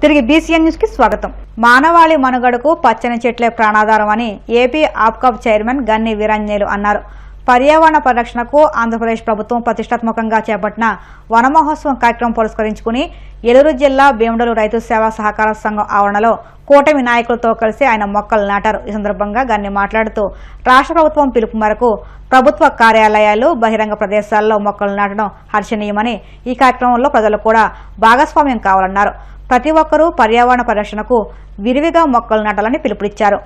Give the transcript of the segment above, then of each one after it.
తిరిగి BCN news కి స్వాగతం. మానవాళి మనుగడకు పచ్చని చెట్లే ప్రాణాధారం అని ఏపీ ఆప్కాబ్ చైర్మన్ గన్ని వీరాంజనేయులు అన్నారు. పర్యావరణ పరిరక్షణకు ఆంధ్రప్రదేశ్ ప్రభుత్వం ప్రతిష్టాత్మకంగా చేపట్టిన వన మహోత్సవం కార్యక్రమం పురస్కరించుకుని ఏలూరు జిల్లా భీమడోలు రైతు సేవా సహకార సంఘం ఆవరణలో కూటమి నాయకులతో కలిసి ఆయన మొక్కలు నాటారు. ఈ సందర్భంగా గన్ని మాట్లాడుతూ రాష్ట్ర ప్రభుత్వం పిలుపు మేరకు ప్రభుత్వ కార్యాలయాలు, బహిరంగ ప్రదేశాల్లో మొక్కలు నాటడం హర్షణీయమని, ఈ కార్యక్రమంలో ప్రజలు కూడా భాగస్వామ్యం కావాలన్నారు. ప్రతి ఒక్కరూ పర్యావరణ పరిరక్షణకు విరివిగా మొక్కలు నాటాలని పిలుపునిచ్చారు.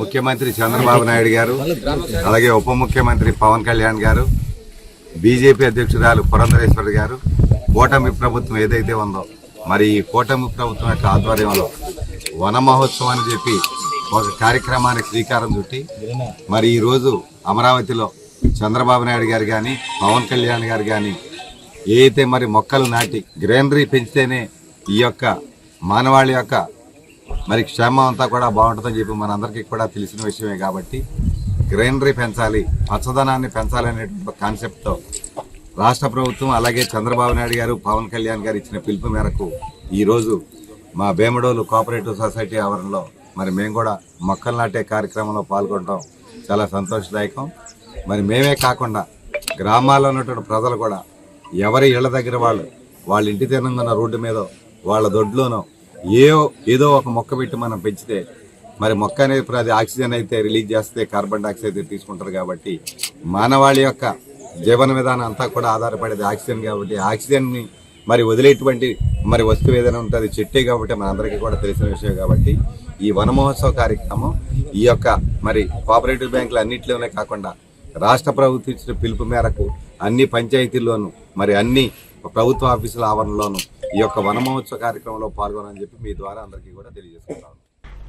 ముఖ్యమంత్రి చంద్రబాబు నాయుడు గారు, అలాగే ఉప ముఖ్యమంత్రి పవన్ కళ్యాణ్ గారు, బీజేపీ అధ్యక్షురాలు పురంధరేశ్వరి గారు, కూటమి ప్రభుత్వం ఏదైతే ఉందో మరి ఈ కూటమి ప్రభుత్వం యొక్క ఆధ్వర్యంలో వన మహోత్సవం అని చెప్పి ఒక కార్యక్రమానికి శ్రీకారం చుట్టి మరి ఈరోజు అమరావతిలో చంద్రబాబు నాయుడు గారు కానీ, పవన్ కళ్యాణ్ గారు కానీ ఏదైతే మరి మొక్కలు నాటి గ్రీనరీ పెంచితేనే ఈ యొక్క మానవాళి యొక్క మరి క్షేమం అంతా కూడా బాగుంటుందని చెప్పి మనందరికీ కూడా తెలిసిన విషయమే. కాబట్టి గ్రీనరీ పెంచాలి, పచ్చదనాన్ని పెంచాలి అనే కాన్సెప్ట్తో రాష్ట్ర ప్రభుత్వం అలాగే చంద్రబాబు నాయుడు గారు, పవన్ కళ్యాణ్ గారు ఇచ్చిన పిలుపు మేరకు ఈరోజు మా భీమడోలు కోఆపరేటివ్ సొసైటీ ఆవరణలో మరి మేము కూడా మొక్కలు నాటే కార్యక్రమంలో పాల్గొనడం చాలా సంతోషదాయకం. మరి మేమే కాకుండా గ్రామాల్లో ఉన్నటువంటి ప్రజలు కూడా ఎవరి ఇళ్ల దగ్గర వాళ్ళ ఇంటి తినంగున్న రోడ్డు మీద వాళ్ళ దొడ్లోనో ఏదో ఒక మొక్క పెట్టి మనం పెంచితే మరి మొక్క అనేది అది ఆక్సిజన్ అయితే రిలీజ్ చేస్తే, కార్బన్ డైఆక్సైడ్ తీసుకుంటారు. కాబట్టి మానవాళి యొక్క జీవన విధానం అంతా కూడా ఆధారపడేది ఆక్సిజన్. కాబట్టి ఆక్సిజన్ని మరి వదిలేటువంటి మరి వస్తువు ఏదైనా ఉంటుంది చెట్టే. కాబట్టి మనందరికీ కూడా తెలిసిన విషయం. కాబట్టి ఈ వన మహోత్సవ కార్యక్రమం ఈ యొక్క మరి కోఆపరేటివ్ బ్యాంకులు అన్నింటిలోనే కాకుండా రాష్ట్ర ప్రభుత్వం ఇచ్చిన పిలుపు మేరకు అన్ని పంచాయతీల్లోనూ మరి అన్ని ప్రభుత్వ ఆఫీసుల ఆవరణలోనూ ఈ యొక్క వన మహోత్సవ కార్యక్రమంలో పాల్గొనని చెప్పి మీ ద్వారా అందరికీ కూడా తెలియజేసుకుంటాను.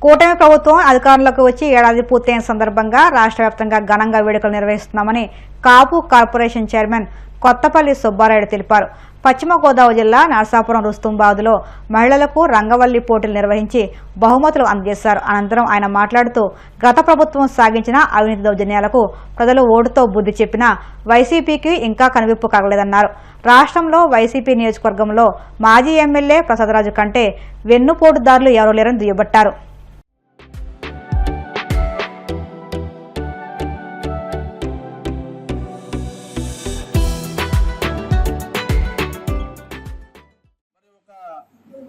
కూటమి ప్రభుత్వం అధికారంలోకి వచ్చి ఏడాది పూర్తయిన సందర్భంగా రాష్ట్ర వ్యాప్తంగా ఘనంగా వేడుకలు నిర్వహిస్తున్నామని కాపు కార్పొరేషన్ చైర్మన్ కొత్తపల్లి సుబ్బారాయుడు తెలిపారు. పశ్చిమ గోదావరి జిల్లా నరసాపురం రుస్తుంబాదులో మహిళలకు రంగవల్లి పోటీలు నిర్వహించి బహుమతులు అందజేశారు. అనంతరం ఆయన మాట్లాడుతూ గత ప్రభుత్వం సాగించిన అవినీతి దౌర్జన్యాలకు ప్రజలు ఓటుతో బుద్ధి చెప్పినా వైసీపీకి ఇంకా కనువిప్పు కాగలేదన్నారు. రాష్ట్రంలో వైసీపీ నియోజకవర్గంలో మాజీ ఎమ్మెల్యే ప్రసాదరాజు కంటే వెన్నుపోటుదారులు ఎవరూ లేరని దుయ్యబట్టారు.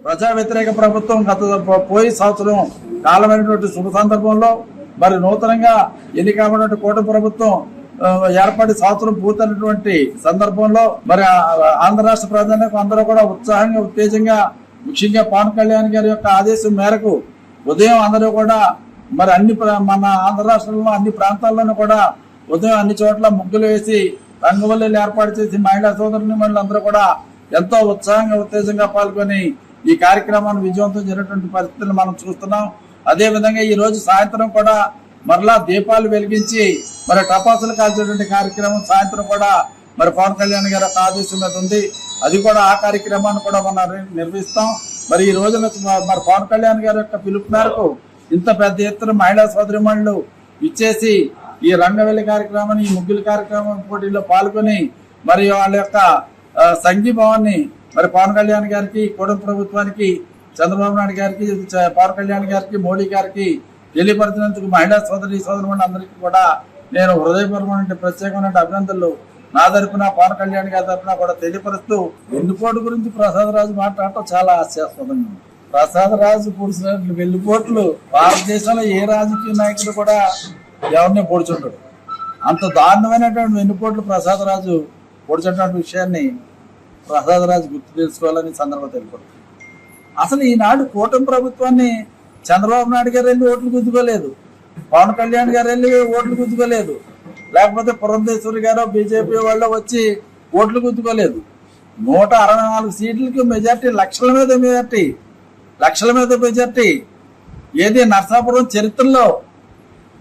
ప్రజా వ్యతిరేక ప్రభుత్వం పోయి సంవత్సరం కాలమైనటువంటి శుభ సందర్భంలో మరి నూతనంగా ఎన్నికైనటువంటి కూటమి ప్రభుత్వం ఏర్పడి సంవత్సరం పూర్తయినటువంటి సందర్భంలో మరి ఆంధ్ర రాష్ట్ర ప్రజలకు అందరూ కూడా ఉత్సాహంగా, ఉత్తేజంగా, ముఖ్యంగా పవన్ కళ్యాణ్ గారి యొక్క ఆదేశం మేరకు ఉదయం అందరూ కూడా మరి మన ఆంధ్ర రాష్ట్రంలో అన్ని ప్రాంతాల్లోనూ కూడా ఉదయం అన్ని చోట్ల ముగ్గులు వేసి రంగవల్లులు ఏర్పాటు చేసి మహిళా సోదరుని అందరూ కూడా ఎంతో ఉత్సాహంగా, ఉత్తేజంగా పాల్గొని ఈ కార్యక్రమాన్ని విజయవంతం జరిగినటువంటి పరిస్థితులు మనం చూస్తున్నాం. అదేవిధంగా ఈ రోజు సాయంత్రం కూడా మరలా దీపాలు వెలిగించి మరి టపాసులు కాల్చేటువంటి కార్యక్రమం సాయంత్రం కూడా మరి పవన్ కళ్యాణ్ గారి ఆదేశం మీద ఉంది. అది కూడా ఆ కార్యక్రమాన్ని కూడా మనం నిర్వహిస్తాం. మరి ఈ రోజున మరి పవన్ కళ్యాణ్ గారి యొక్క పిలుపు మేరకు ఇంత పెద్ద ఎత్తున మహిళా సోదరిమణులు ఇచ్చేసి ఈ రంగవల్లి కార్యక్రమాన్ని, ఈ ముగ్గుల కార్యక్రమం పోటీల్లో పాల్గొని మరి వాళ్ళ యొక్క సంఘీభావాన్ని మరి పవన్ కళ్యాణ్ గారికి, కూటమి ప్రభుత్వానికి, చంద్రబాబు నాయుడు గారికి, పవన్ కళ్యాణ్ గారికి, మోడీ గారికి తెలియపరిచినందుకు మహిళా సోదరులు అందరికీ కూడా నేను హృదయపూర్వకమైన ప్రత్యేకమైన అభినందనలు నా తరపున, పవన్ కళ్యాణ్ గారి తరపున కూడా తెలియపరుస్తూ, వెన్నుపోటు గురించి ప్రసాదరాజు మాట్లాడటం చాలా హాస్యాస్పదంగా ఉంది. ప్రసాదరాజు పొడిచినట్లు వెన్నుపోట్లు భారతదేశంలో ఏ రాజకీయ నాయకుడు కూడా ఎవరిని పొడుచుంటాడు. అంత దారుణమైనటువంటి వెన్నుపోట్లు ప్రసాదరాజు పొడిచినటువంటి విషయాన్ని ప్రసాదరాజు గుర్తు తెలుసుకోవాలని సందర్భంగా తెలుపుతారు. అసలు ఈనాడు కూటమి ప్రభుత్వాన్ని చంద్రబాబు నాయుడు గారు వెళ్ళి ఓట్లు గుద్దుకోలేదు, పవన్ కళ్యాణ్ గారు వెళ్ళి ఓట్లు గుద్దుకోలేదు, లేకపోతే పురంధేశ్వరి గారు బీజేపీ వాళ్ళు వచ్చి ఓట్లు గుద్దుకోలేదు. 164 సీట్లకి మెజార్టీ, లక్షల మీద మెజార్టీ. ఏది నరసాపురం చరిత్రలో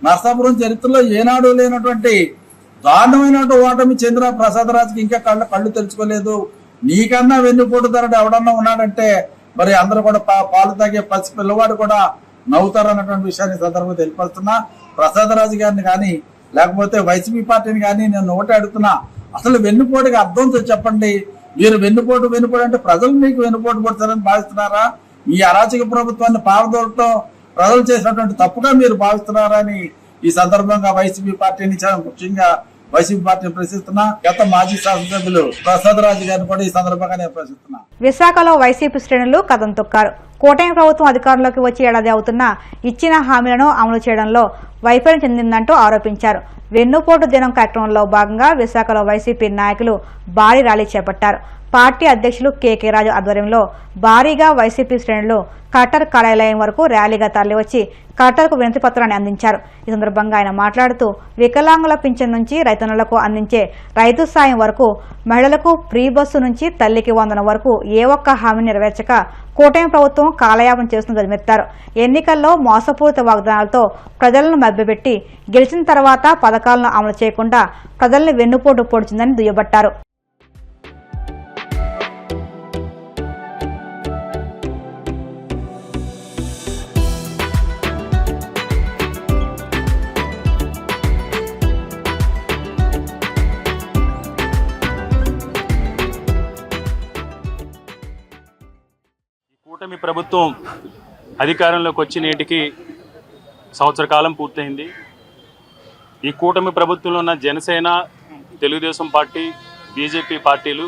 నర్సాపురం చరిత్రలో ఏనాడు లేనటువంటి దారుణమైనటువంటి ఓటమి చెందిన ప్రసాదరాజుకి ఇంకా కళ్ళు తెరుచుకోలేదు. నీకన్నా వెన్నుపోటుదారుడు ఎవడన్నా ఉన్నాడంటే మరి అందరూ కూడా పాలు తాగే పసి పిల్లవాడు కూడా నవ్వుతారన్నటువంటి విషయాన్ని సందర్భంగా తెలియపరుస్తున్నా. ప్రసాదరాజు గారిని కానీ లేకపోతే వైసీపీ పార్టీని కానీ నేను ఒకటే అడుగుతున్నా, అసలు వెన్నుపోటుకి అర్థం చెప్పండి. మీరు వెన్నుపోటు అంటే ప్రజలు మీకు వెన్నుపోటు పడతారని భావిస్తున్నారా? మీ అరాచక ప్రభుత్వాన్ని పారదోలటం ప్రజలు చేసినటువంటి తప్పుగా మీరు భావిస్తున్నారా అని ఈ సందర్భంగా వైసీపీ పార్టీని ముఖ్యంగా వైసీపీ పార్టీని ప్రశ్నిస్తున్నా. గత మాజీ శాసనసభ్యులు ప్రసాదరాజు గారిని కూడా ఈ సందర్భంగా నేను ప్రశ్నిస్తున్నా. విశాఖలో వైసీపీ శ్రేణులు కథం తొక్కారు. కూటమి ప్రభుత్వం అధికారంలోకి వచ్చి ఏడాది అవుతున్నా ఇచ్చిన హామీలను అమలు చేయడంలో వైఫల్యం చెందిందంటూ ఆరోపించారు. వెన్నుపోటు దినం కార్యక్రమంలో భాగంగా విశాఖలో వైసీపీ నాయకులు భారీ ర్యాలీ చేపట్టారు. పార్టీ అధ్యక్షులు కేకే రాజు ఆధ్వర్యంలో భారీగా వైసీపీ శ్రేణులు కలెక్టర్ కార్యాలయం వరకు ర్యాలీగా తరలివచ్చి కలెక్టర్కు వినతి పత్రాన్ని అందించారు. ఈ సందర్భంగా ఆయన మాట్లాడుతూ వికలాంగుల పింఛన్ నుంచి రైతన్నులకు అందించే రైతు సాయం వరకు, మహిళలకు ఫ్రీ బస్సు నుంచి తల్లికి వందనం వరకు ఏ ఒక్క హామీ నెరవేర్చక కూటమి ప్రభుత్వం కాలయాపన చేస్తుందని ధ్వజమెత్తారు. ఎన్నికల్లో మోసపూరిత వాగ్దానాలతో ప్రజలను మభ్యపెట్టి గెలిచిన తర్వాత పథకాలను అమలు చేయకుండా ప్రజల్ని వెన్నుపోటు పొడిచిందని దుయ్యబట్టారు. కూటమి ప్రభుత్వం అధికారంలోకి వచ్చి నేటికి సంవత్సర కాలం పూర్తయింది. ఈ కూటమి ప్రభుత్వంలో ఉన్న జనసేన, తెలుగుదేశం పార్టీ, బీజేపీ పార్టీలు,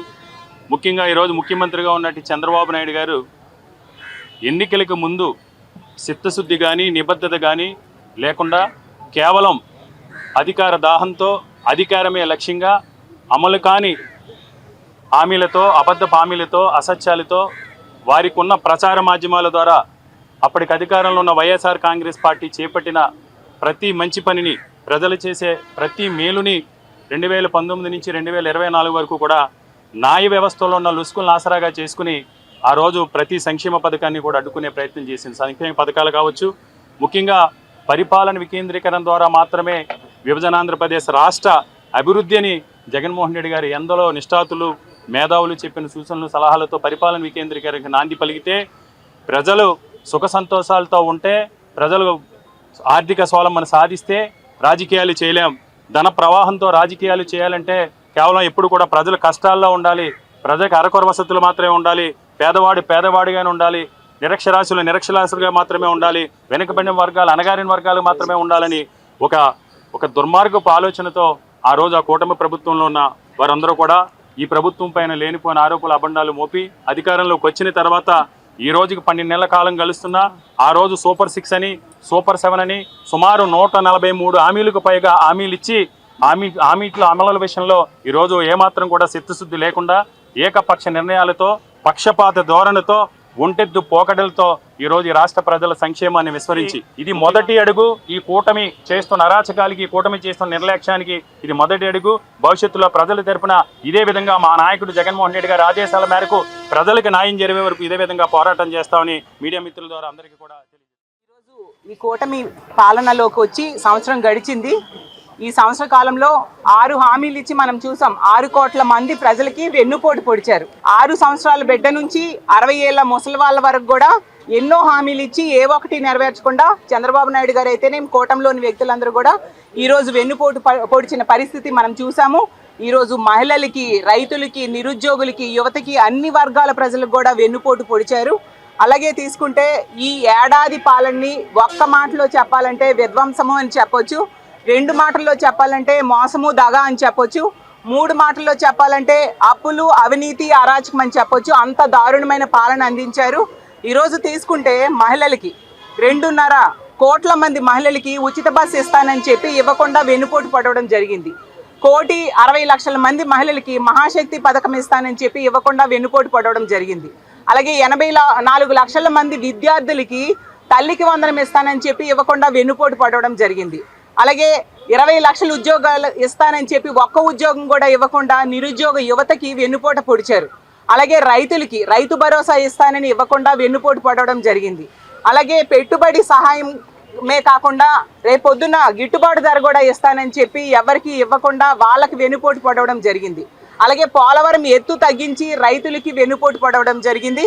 ముఖ్యంగా ఈరోజు ముఖ్యమంత్రిగా ఉన్నట్టు చంద్రబాబు నాయుడు గారు ఎన్నికలకు ముందు చిత్తశుద్ధి కానీ నిబద్ధత కానీ లేకుండా కేవలం అధికార దాహంతో, అధికారమే లక్ష్యంగా అమలు కాని హామీలతో, అబద్ధ హామీలతో, అసత్యాలతో వారికి ఉన్న ప్రచార మాధ్యమాల ద్వారా అప్పటికి అధికారంలో ఉన్న వైఎస్ఆర్ కాంగ్రెస్ పార్టీ చేపట్టిన ప్రతి మంచి పనిని, ప్రజలు చేసే ప్రతి మేలుని 2019 నుంచి 2024 వరకు కూడా న్యాయ వ్యవస్థలో ఉన్న లుసుకులను ఆసరాగా చేసుకుని ఆ రోజు ప్రతి సంక్షేమ పథకాన్ని కూడా అడ్డుకునే ప్రయత్నం చేసింది. సంక్షేమ పథకాలు కావచ్చు, ముఖ్యంగా పరిపాలన వికేంద్రీకరణ ద్వారా మాత్రమే విభజనాంధ్రప్రదేశ్ రాష్ట్ర అభివృద్ధి అని జగన్మోహన్ రెడ్డి గారు ఎందరో నిష్ఠాతులు, మేధావులు చెప్పిన సూచనలు, సలహాలతో పరిపాలన వికేంద్రీకరణకు నాంది పలికితే, ప్రజలు సుఖ సంతోషాలతో ఉంటే, ప్రజలు ఆర్థిక స్వావలంబన సాధిస్తే రాజకీయాలు చేయలేం. ధన ప్రవాహంతో రాజకీయాలు చేయాలంటే కేవలం ఎప్పుడు కూడా ప్రజలు కష్టాల్లో ఉండాలి, ప్రజలకు అరకొర వసతులు మాత్రమే ఉండాలి, పేదవాడిగానే ఉండాలి, నిరక్షరాస్యులుగా మాత్రమే ఉండాలి, వెనుకబడిన వర్గాలు, అణగారిన వర్గాలు మాత్రమే ఉండాలని ఒక దుర్మార్గపు ఆలోచనతో ఆ రోజు ఆ కూటమి ప్రభుత్వంలో ఉన్న వారందరూ కూడా ఈ ప్రభుత్వం పైన లేనిపోయిన ఆరోపణలు, అబండాలు మోపి అధికారంలోకి వచ్చిన తర్వాత ఈ రోజుకి 12 నెలల కాలం గడుస్తున్నా ఆ రోజు సూపర్ 6 అని, సూపర్ 7 అని సుమారు 143 హామీలకు పైగా హామీలు ఇచ్చి హామీల అమలుల విషయంలో ఈరోజు ఏమాత్రం కూడా చిత్తశుద్ధి లేకుండా ఏకపక్ష నిర్ణయాలతో, పక్షపాత ధోరణితో, ఒంటెద్దు పోకడలతో ఈరోజు ఈ రాష్ట్ర ప్రజల సంక్షేమాన్ని విస్మరించి, ఇది మొదటి అడుగు. ఈ కూటమి చేస్తున్న అరాచకాలకి, ఈ కూటమి చేస్తున్న నిర్లక్ష్యానికి ఇది మొదటి అడుగు. భవిష్యత్తులో ప్రజల తరపున ఇదే విధంగా మా నాయకుడు జగన్మోహన్ రెడ్డి గారి ఆదేశాల మేరకు ప్రజలకు న్యాయం జరిగే వరకు ఇదే విధంగా పోరాటం చేస్తామని మీడియా మిత్రుల ద్వారా అందరికీ కూడా ఈరోజు ఈ కూటమి పాలనలోకి వచ్చి సంవత్సరం గడిచింది. ఈ సంవత్సర కాలంలో 6 హామీలు ఇచ్చి మనం చూసాం. 6 కోట్ల మంది ప్రజలకి వెన్నుపోటు పొడిచారు. 6 సంవత్సరాల బిడ్డ నుంచి 60 ఏళ్ల ముసలి వాళ్ళ వరకు కూడా ఎన్నో హామీలు ఇచ్చి ఏ ఒక్కటి నెరవేర్చకుండా చంద్రబాబు నాయుడు గారు అయితేనే కూటమిలోని వ్యక్తులందరూ కూడా ఈరోజు వెన్నుపోటు పొడిచిన పరిస్థితి మనం చూసాము. ఈరోజు మహిళలకి, రైతులకి, నిరుద్యోగులకి, యువతకి, అన్ని వర్గాల ప్రజలకు కూడా వెన్నుపోటు పొడిచారు. అలాగే తీసుకుంటే ఈ ఏడాది పాలనని ఒక్క మాటలో చెప్పాలంటే విధ్వంసము అని చెప్పొచ్చు, 2 మాటల్లో చెప్పాలంటే మోసము, దగా అని చెప్పొచ్చు, 3 మాటల్లో చెప్పాలంటే అప్పులు, అవినీతి, అరాచకం అని చెప్పొచ్చు. అంత దారుణమైన పాలన అందించారు. ఈరోజు తీసుకుంటే మహిళలకి 2.5 కోట్ల మంది మహిళలకి ఉచిత బస్సు ఇస్తానని చెప్పి ఇవ్వకుండా వెన్నుపోటు పడవడం జరిగింది. 1,60,00,000 మంది మహిళలకి మహాశక్తి పథకం ఇస్తానని చెప్పి ఇవ్వకుండా వెన్నుపోటు పడవడం జరిగింది. అలాగే 84 లక్షల మంది విద్యార్థులకి తల్లికి వందనం ఇస్తానని చెప్పి ఇవ్వకుండా వెన్నుపోటు పడవడం జరిగింది. అలాగే 20 లక్షల ఉద్యోగాలు ఇస్తానని చెప్పి ఒక్క ఉద్యోగం కూడా ఇవ్వకుండా నిరుద్యోగ యువతకి వెన్నుపోట పొడిచారు. అలాగే రైతులకి రైతు భరోసా ఇస్తానని ఇవ్వకుండా వెన్నుపోటు పడవడం జరిగింది. అలాగే పెట్టుబడి సహాయం మే కాకుండా రేపొద్దున గిట్టుబాటు ధర కూడా ఇస్తానని చెప్పి ఎవరికి ఇవ్వకుండా వాళ్ళకి వెన్నుపోటు పడవడం జరిగింది. అలాగే పోలవరం ఎత్తు తగ్గించి రైతులకి వెన్నుపోటు పడవడం జరిగింది.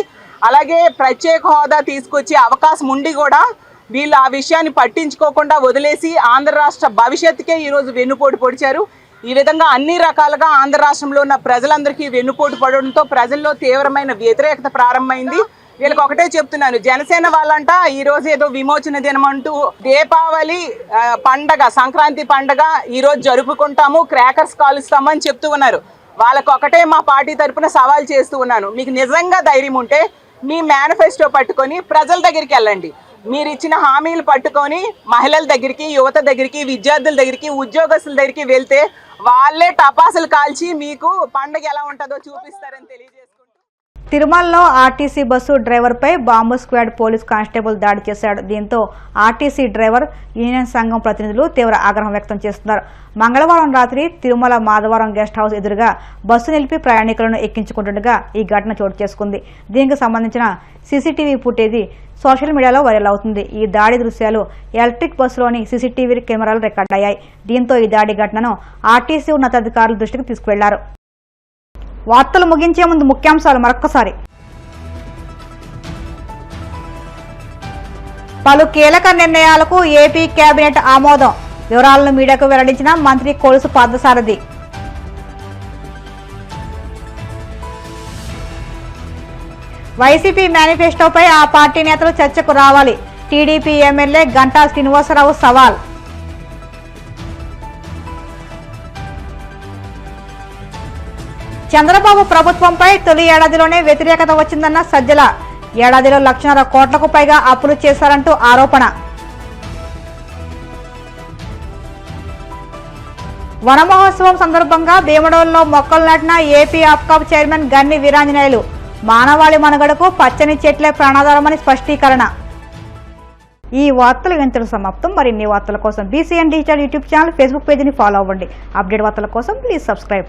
అలాగే ప్రత్యేక హోదా తీసుకొచ్చే అవకాశం ఉండి కూడా వీళ్ళు ఆ విషయాన్ని పట్టించుకోకుండా వదిలేసి ఆంధ్ర రాష్ట్ర భవిష్యత్తుకే ఈరోజు వెన్నుపోటు పొడిచారు. ఈ విధంగా అన్ని రకాలుగా ఆంధ్ర రాష్ట్రంలో ఉన్న ప్రజలందరికీ వెన్నుపోటు పడడంతో ప్రజల్లో తీవ్రమైన వ్యతిరేకత ప్రారంభమైంది. వీళ్ళకి ఒకటే చెప్తున్నాను, జనసేన వాళ్ళంట ఈ రోజు ఏదో విమోచన దినం అంటూ దీపావళి పండగ, సంక్రాంతి పండగ ఈ రోజు జరుపుకుంటాము, క్రాకర్స్ కాలుస్తామని చెప్తూ ఉన్నారు. వాళ్ళకి ఒకటే మా పార్టీ తరఫున సవాల్ చేస్తూ ఉన్నాను, మీకు నిజంగా ధైర్యం ఉంటే మీ మేనిఫెస్టో పట్టుకొని ప్రజల దగ్గరికి వెళ్ళండి. మీరు ఇచ్చిన హామీలు పట్టుకొని మహిళల దగ్గరికి, యువత దగ్గరికి, విద్యార్థుల దగ్గరికి, ఉద్యోగస్తుల దగ్గరికి వెళ్తే వాళ్ళే టపాసులు కాల్చి మీకు పండగ ఎలా ఉంటుందో చూపిస్తారని తెలియజేసుకుంటూ తిరుమలలో ఆర్టీసీ బస్సు డ్రైవర్పై బాంబు స్క్వాడ్ పోలీస్ కానిస్టేబుల్ దాడి చేశాడు. దీంతో ఆర్టీసీ డ్రైవర్ యూనియన్ సంఘం ప్రతినిధులు తీవ్ర ఆగ్రహం వ్యక్తం చేస్తున్నారు. మంగళవారం రాత్రి తిరుమల మాధవరం గెస్ట్ హౌస్ ఎదురుగా బస్సు నిలిపి ప్రయాణికులను ఎక్కించుకుంటుండగా ఈ ఘటన చోటు చేసుకుంది. దీనికి సంబంధించిన సీసీటీవీ ఫుటేజీ సోషల్ మీడియాలో వైరల్ అవుతుంది. ఈ దాడి దృశ్యాలు ఎలక్ట్రిక్ బస్సులోని సీసీటీవీ కెమెరాలు రికార్డ్ అయ్యాయి. దీంతో ఈ దాడి ఘటనను ఆర్టీసీ ఉన్నతాధికారుల దృష్టికి తీసుకువెళ్లారు. వార్తలు ముగించే ముందు ముఖ్యాంశాలు మరొక్కసారి. పలు కీలక నిర్ణయాలకు ఏపీ కేబినెట్ ఆమోదం. వివరాలను మీడియాకు వెల్లడించిన మంత్రి కొలుసు పార్థసారథి. వైసీపీ మేనిఫెస్టోపై ఆ పార్టీ నేతలు చర్చకు రావాలి. టీడీపీ ఎమ్మెల్యే గంటా శ్రీనివాసరావు సవాల్. చంద్రబాబు ప్రభుత్వంపై తొలి ఏడాదిలోనే వ్యతిరేకత వచ్చిందన్న సజ్జల. ఏడాదిలో 1,50,000 కోట్లకు పైగా అప్పులు చేశారంటూ ఆరోపణ. వన మహోత్సవం సందర్భంగా భీమడోల్లో మొక్కలు నాటిన ఏపీ ఆప్కాబ్ చైర్మన్ గన్ని వీరాంజనేయులు. మానవాళి మనుగడకు పచ్చని చెట్లే ప్రాణాధారమని స్పష్టీకరణ. ఈ వార్తలు ఇంతలో సమాప్తం. మరిన్ని వార్తల కోసం BCN digital YouTube channel, Facebook పేజీని ఫాలో అవ్వండి. అప్డేట్ వార్తల కోసం ప్లీజ్ సబ్స్క్రైబ్.